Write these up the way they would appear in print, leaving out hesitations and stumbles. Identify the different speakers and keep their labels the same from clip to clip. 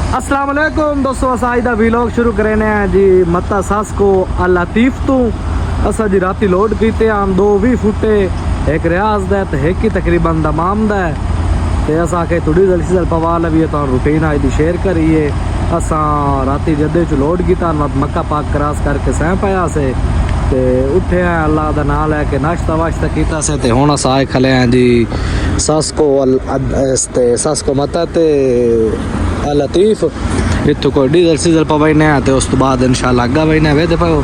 Speaker 1: अस्सलाम वालेकुम दोस्तों, अस आज दा व्लॉग शुरू करेने हैं जी मत्ता सास को अल लतीफ तो असा जी राती लोड कीते हैं 2 फुटे एक रियाज दा ते एक ही तकरीबन दमाम दा ते असा के थोड़ी जल्दी पवा लवी तो रूटीन आज दी शेयर करिए। असा राती जदे च लोड कीता मक्का पाक क्रॉस करके सह पाया से ते उठे हैं अल्लाह दा नाम लैके नाश्ता वाश्ता कीता से ते हुण अस आए खले हैं जी सास को मत्ता ते अल लतीफ इतों कोई डीजल सीजल पवाने तो उस तो बाद इंशाल्लाह अग्गा बजने वे पाओ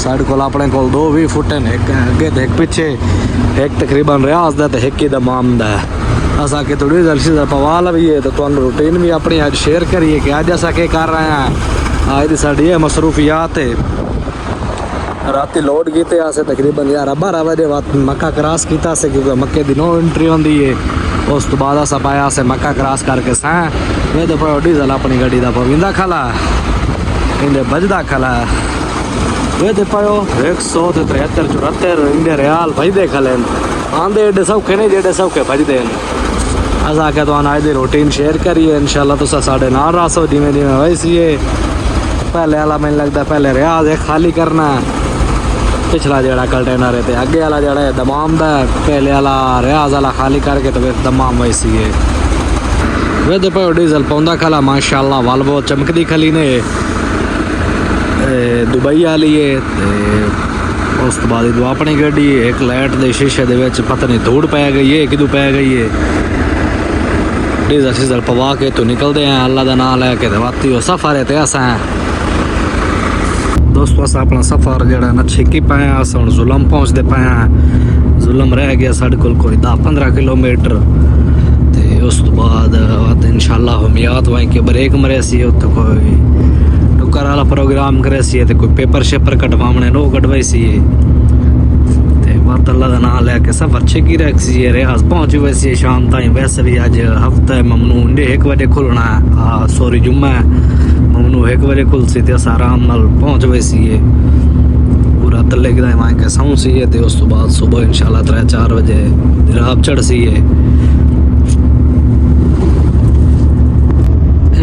Speaker 1: साढ़े को अपने को 2 फुट हैं, एक अगे तो एक पिछे, एक तकरीबन रियाज दा ते एक ही दमाम दा असा के थोड़ी डीजल सीजल पवा लवीए तो तुहानू रूटीन भी अपनी अज शेयर करिए कि अज असा के कर रहे हैं। अज दी साडी ये मसरूफियात है। राती लोड कीते असें तकरीबन 11-12 बजे मक्का क्रॉस किया से क्योंकि मक्के दी नो एंट्री होंदी है। उस तो बाद अस पाया से मक्का क्रॉस करके सह वे तो पाओ डीजल अपनी गड्डी का पवींदा खला इंदे बजदा खला वे तो पाओ 173-74 इंदे रियाल भजदे खले आंदे एडे सौखे नहीं जेडे सौखे भजदे अस आके तो अज दी रूटीन शेयर करिए। इंशाल्लाह तुस साढ़े नाल रसो जिमें जिमें वैसी है। पहले वाला मैंने लगता पहले रियाज है खाली करना, पिछला जड़ा कंटेनर है तो अगे वाला जड़ा है दमाम दा पहले वाला रियाज वाला खाली करके तो फिर दमाम वैसी है वे तो भाई डीजल पाँदा खला माशाल्लाह वाल बहुत चमकदी खली ने दुबई वाली है। उस तो बाद दो अपनी गड्डी एक लाइट के शीशे के पता नहीं धूड़ पै गई है किदू पै गई है। डीजल शीजल पवा के तो निकलते हैं अल्लाह का नाम लैके वाती सफ़र है तो अस दोस्तों अस अपना सफ़र जड़ा ना छिकी पाए अस हम जुलम पहुँचते पाए हैं। जुलम रह गया साढ़े कोई 10-15 किलोमीटर तो उस तो बाद इंशाल्लाह हमियात वहीं के ब्रेक मरे सी उत्थे कोई टुकर वाला प्रोग्राम करे सी तो कोई पेपर शेपर कटवाने नो कटवाई सी अल्लाह का नाम लैके सफ़र छिकी रख सी रियाज पहुँची वैसी शाम तक। वैसे भी अज हफ्ता है ममनू 1 बजे खुलना है सॉरी जुम्मा है ममनू 1 बजे खुल सी तो अस आराम नाल पहुँच वैसी है पूरा तले गिरा वहाँ के सौं सी है तो उस तो बाद सुबह इंशाल्लाह 3-4 बजे राब चढ़ सी है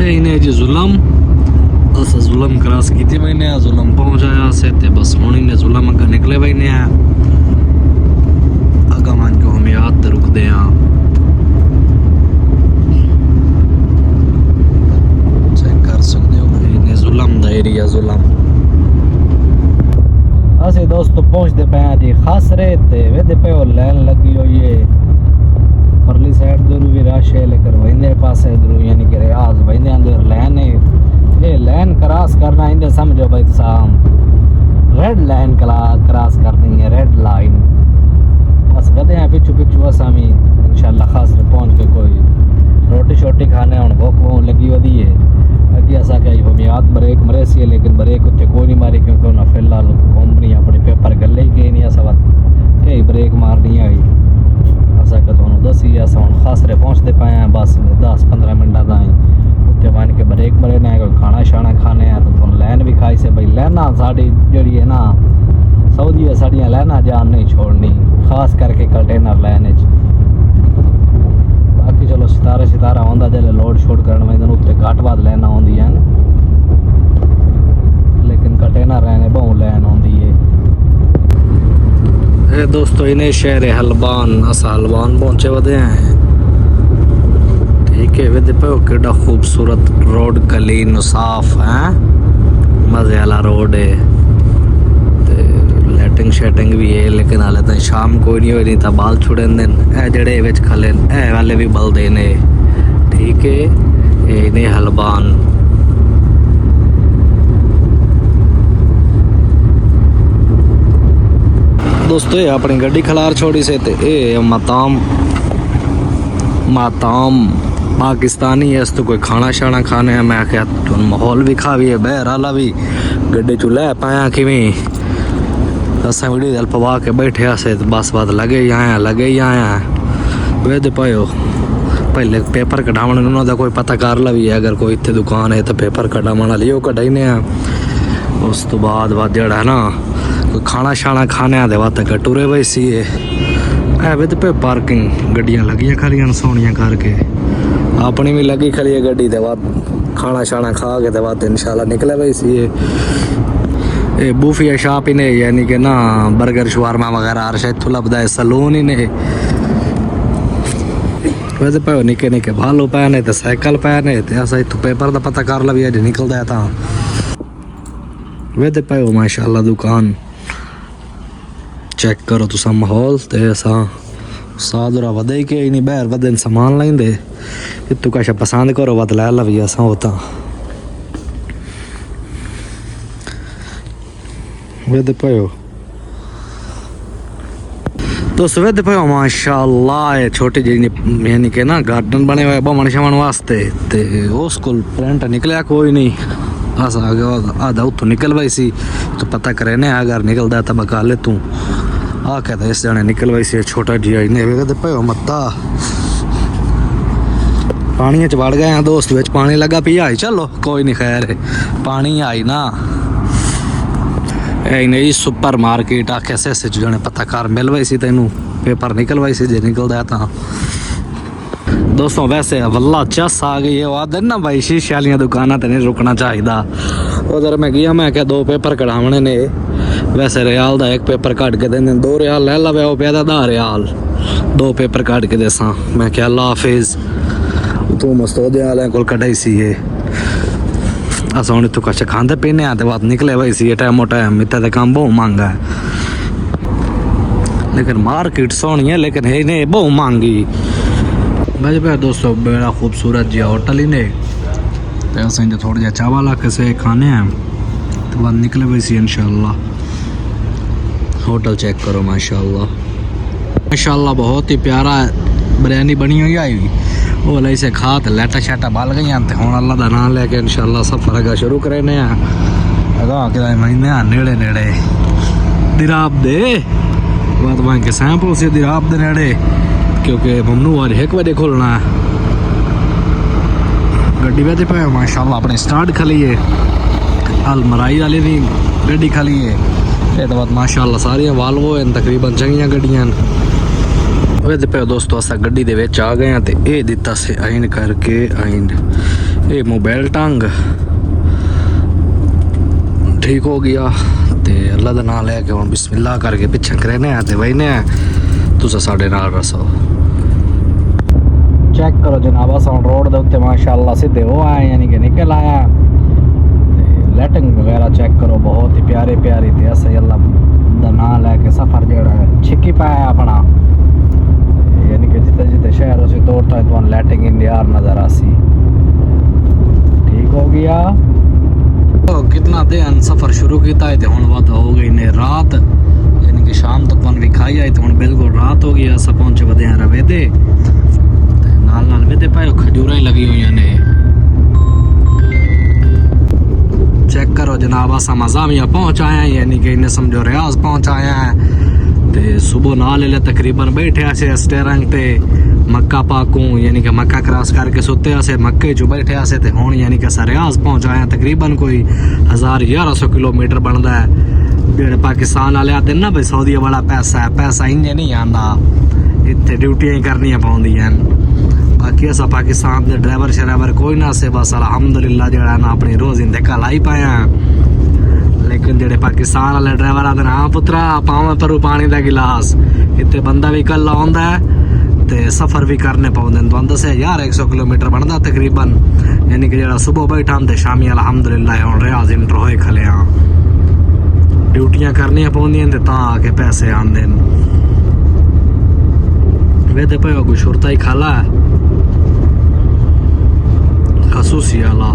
Speaker 1: इन्हें जी जुलम अस जुलम क्रॉस की मैंने जुलम पहुँच आया से ते बस हूँ इन्हें जुलम अगर निकले मैंने अगा मान के हम याद रुकते हैं चेक कर सकते हो इन्हें जुलम दा एरिया जुलम असे दोस्तों पहुँचते पे हैं जी खासरे ते वेदे पे वो लाइन लगी हुई है परली साइड दूर भी रश है लेकिन वहींदे पासे दूर यानी कि रियाज वहींदे अंदर लाइन है। ये लाइन क्रॉस करना इन्हें समझो भाई साहब रेड लाइन क्रॉस करनी है रेड लाइन बस गधे हैं पिछू पिछू अस इंशाल्लाह खासरे पहुँच के कोई रोटी शोटी खाने हूँ भूख वूख लगी वधी है अगे असा क्या हमियात ब्रेक मरे सी लेकिन ब्रेक उत्थे कोई नहीं मारी क्योंकि उन्हें फिलहाल कंपनी अपने पेपर गले ही गए नहीं अस कई ब्रेक मारनी आई असा क्या तुम दसी अस हम खासरे पहुँचते पाए हैं बस 10-15 मिनट ताई उत्थे बन के ब्रेक मरे ने कोई खाना शाना खाने हैं तो तुम लैन भी खाई से भाई लैना साड़ी जड़ी है ना सऊदी साड़ियाँ लैना जान नहीं छोड़नी खास करके कंटेनर लैन बाकी चलो सितारा आंदा जल्द लोड शोड करने उत्ते घट बद लैन आँदी लेकिन कंटेनर लैने बहु लैन आँदी है। दोस्तों इन्हें शहर हलबान अस हलबान पहुँचे वधे हैं ठीक है वे पे केड़ा खूबसूरत रोड क्लीन साफ है मजे वाला रोड है लाइटिंग शेटिंग भी है लेकिन हाले तक शाम कोई नहीं हो रही था बाल छुड़े दिन ए जड़े विच खले ए वाले भी बल देने ठीक है इन्हें हलबान दोस्तों अपनी गड्डी खलार छोड़ी से ते ए माताम पाकिस्तानी है तो कोई खाना शाना खाने है। मैं क्या माहौल भी खावी है बहर आला भी गड्डी चू लै पाया किवें अस वीडियो पवा के बैठे से बस बात लगे ही आया वे दे पायो पहले पेपर कढ़ावन उन्होंने कोई पता कर ला भी है अगर कोई इतने दुकान है तो पेपर कढ़ावन वाली वो कढ़ाने उस तो बाद जड़ा है ना कोई खाना शाना खाने दे बात टुरे वैसी है वे पे पार्किंग गड्डियाँ लगियां खड़ियां सोहनियां करके अपनी भी लगी खड़ी है गड्डी दे बाद खाना शाना खा के तो बाद इंशाल्लाह निकले भाई सी ये बूफिया शॉप ही ने यानी कि ना बर्गर शवारमा वगैरह हर शायद तो लभदा है सलून ही ने वैसे पे निके निके भालो पैने ते साइकिल पैने ते असा इथों पेपर दा पता कर लवी अज निकलदा है ता वैसे पे माशाल्लाह दुकान चेक करो तुसा माहौल ते असा सादरा वधे के ही नहीं बाहर वधन सामान लेंदे इतु कशा पसंद करो वत लै लवी असा होता वेद पयो तो सवेद पयो माशाल्लाह ये छोटी जी यानी कि ना गार्डन बने हुए बमन शमन वास्ते ते उस स्कूल प्रिंट निकलिया कोई नहीं असा आधा उतो निकल गई सी तो पता करे ने अगर निकलदा तो बका ले तू आ कहता इस जने निकल गई सी छोटा जी ने वेद पयो मत्ता पानी च वड़ गए हैं दोस्त विच पानी लगा पिया आई चलो कोई नहीं खैर पानी आई ना नहीं सुपर मार्केट आखे से जने पता कर मिल गई सी तेनू पेपर निकल गई सी जे निकलदा था दोस्तों वैसे वल्ला चस आ गई है आदत ना भाई शीशे वाली दुकाना ते नहीं रुकना चाहिए उधर मैं गया मैं क्या 2 पेपर कढ़ावने ने वैसे रियाल दा 1 पेपर काट के देने 2 रियाल ले ला वो पे 10 रियाल 2 पेपर काट के देसा मैं क्या अल्लाह हाफिज तू मस्तोदे वाले को कढ़ाई सी है अस हूँ इतों कछ खाते पीने तो बात निकले भाई सी टाइमो टाइम इतना तो काम बहुत महंगा है लेकिन मार्केट सोहनी है लेकिन है नहीं बहुत महंगी भाई भाई दोस्तों बड़ा खूबसूरत जी होटल ही ने तो असें थोड़ा जहा चावल आके से खाने हैं तो बाद निकले भाई सी इंशाल्लाह होटल चेक करो माशाल्लाह माशाल्लाह बहुत ही प्यारा बिरयानी बनी हुई आई हुई वो लई से खा तो लैटा शैटा बल गई तो हूँ अल्लाह का नाम लैके इंशाल्लाह सफर अगर शुरू करेने अगा कि महीने नेड़े नेड़े दिराब दे बात वहाँ के सैंपल से दिराब दे नेड़े क्योंकि ममनू आज 1 बजे खोलना है गड्डी बहते पे माशाल्लाह अपने स्टार्ट खलीए अल मराई वाली भी गड्डी खलीए ये तो बात माशाल्लाह सारियां वाल्वो हैं तकरीबन चंगियां गड्डियां वैसे पे दोस्तों असा गड्डी दे विच आ गए हैं ते ए दिता से आइन करके आइन ए मोबाइल टंग ठीक हो गया ते अल्लाह दा नाम लेके हुन बिस्मिल्लाह करके पीछे करने ते वहीने तुसा साडे नाल रसो चेक करो जनाब असा रोड दे उत्ते माशाल्लाह सीधे हो आए यानी कि निकल आया ते लाइटिंग वगैरह चेक करो बहुत ही प्यारे प्यारी ते असा अल्लाह दा नाम लेके सफर जेड़ा छिकी पाया अपना यानी कि जिते जिते शहर उसी तौर तक तो लाइटिंग इंडिया नजर आसी ठीक हो गया तो कितना दिन सफर शुरू किया है तो हुन बात हो गई ने रात यानी कि शाम तक तो विखाई आई तो हुन बिल्कुल रात हो गई अस पहुंचे वधे हैं रवेदे नाल नाल वेदे पायो खजूरा ही लगी हुई ने चेक करो जनाब असा मजामिया पहुंच आया यानी कि इन्हें समझो रियाज पहुंच आया है ते सुबह ना ले तकरीबन बैठे से स्टेरिंग पे मक्का पाकू यानी कि मक्का क्रॉस करके सुते से मक्के चो बैठे से ते हुण यानी कि अस रियाज पहुंच आए तकरीबन कोई 1100 किलोमीटर बनता है जेड़े पाकिस्तान वाले आते ना भाई सऊदी वाला पैसा इंजे नहीं आंदा इतने ड्यूटियां ही करनी पौंदियां बाकी असा पाकिस्तान के ड्राइवर शराइवर कोई ना से बस अलहमदुलिल्लाह जेड़ा ना अपनी रोज इंतका लाई पाया लेकिन जेड़े पाकिस्तान वाले ड्राइवर आते हाँ पुत्रा पावे पर पानी का गिलास इतने बंदा भी कल आंदा है ते सफर भी करने पाउंदे तो दस 100 किलोमीटर बनता तकरीबन यानी कि जेड़ा सुबह बैठा ते शामी अलहमदुलिल्लाह हुण रियाज इंटर होए खले हाँ ड्यूटियां करनियां पौंदियां ते तां आके पैसे आंदे वेदे पे कोई शुरता ही खाला है खसूसी वाला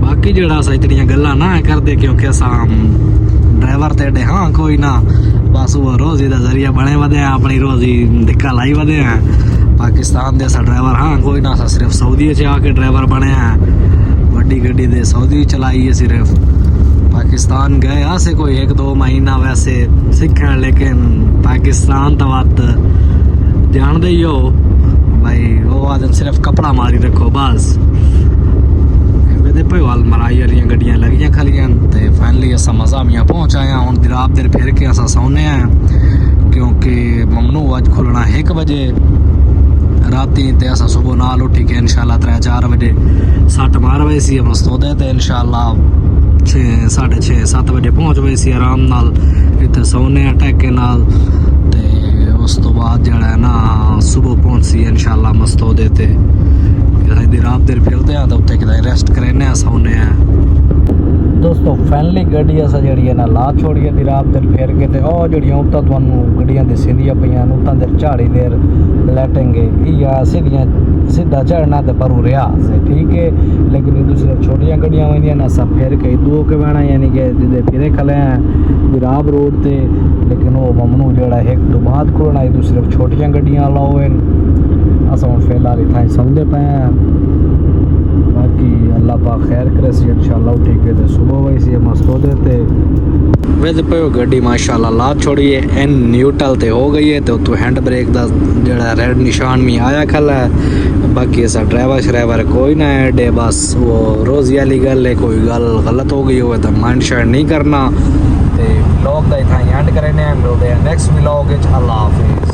Speaker 1: बाकी जेड़ा अस इतनियां गल्लां ना करदे क्योंकि असा ड्राइवर ते हाँ कोई ना बस वो रोजी का जरिया बने वधे हैं अपनी रोजी धिक्का लाई वधे हैं पाकिस्तान दे असा ड्राइवर हाँ कोई ना असा सिर्फ सऊदी च आके ड्राइवर बने हैं वड्डी गड्डी दे सऊदी चलाई है सिर्फ पाकिस्तान गए आसे कोई 1-2 महीना वैसे सीखण लेकिन पाकिस्तान तो बात जान दे ही हो भाई वो आदमी सिर्फ कपड़ा मारी रखो बस पे वाल मराई वाली गड्डियां लगियां खलियां ते फाइनली असा मजामिया पहुंच आए हुण दिराब देर फिर के असा सौने हैं क्योंकि ममनू अज खुलना 1 बजे राती ते असा सुबह नाल उठी के इंशाल्लाह 3 4 बजे सट मार वही सी मस्तोदे ते इंशाल्लाह 6:30-7 बजे पहुँच वही सी आराम नाल इतने सोने टैके नाल ते उस तो बाद जड़ा है ना सुबह पहुँच सी इंशाल्लाह मस्तोदे ते कितनी रात देर फिरते हैं तो उत्ते कितने रेस्ट करें सोने हैं दोस्तों फाइनली गड्डी असा जी है ना ला छोड़िए दी रात देर फेर के ते और जड़ियाँ उत्ता तुहानू गड्डियां दिसदियां पईयां उत्ता देर झाड़ी देर लेटेंगे या सीधा चढ़ना तो पर रियाज है ठीक है लेकिन दूसरी छोटियां गड्डियां होंदियां ना सब फेर के दो के बहना यानी कि जिदे फिरे खले हैं बिराब रोड ते लेकिन वो ममनू जड़ा एक तो बाद खुलना दूसरी छोटियां गड्डियां अलाउ हैं अस हम फिलहाल इतना ही समझते पे हैं बाकी अल्लाह पाक खैर करे सी इंशाल्लाह ठीक है तो सुबह वही सी मस्त हो देते वैसे पे गड्डी माशाल्लाह ला छोड़ी है एन न्यूट्रल ते हो गई है तो हैंड ब्रेक दा जड़ा रेड निशान में आया खला है बाकी ऐसा ड्राइवर श्राइवर कोई ना है डे बस वो रोज़ी वाली गल है कोई गल गलत हो गई हो तो माइंड शेयर नहीं करना ते व्लॉग दा इतना एंड करने हैं मिलते हैं नेक्स्ट व्लॉग अल्लाह हाफिज़।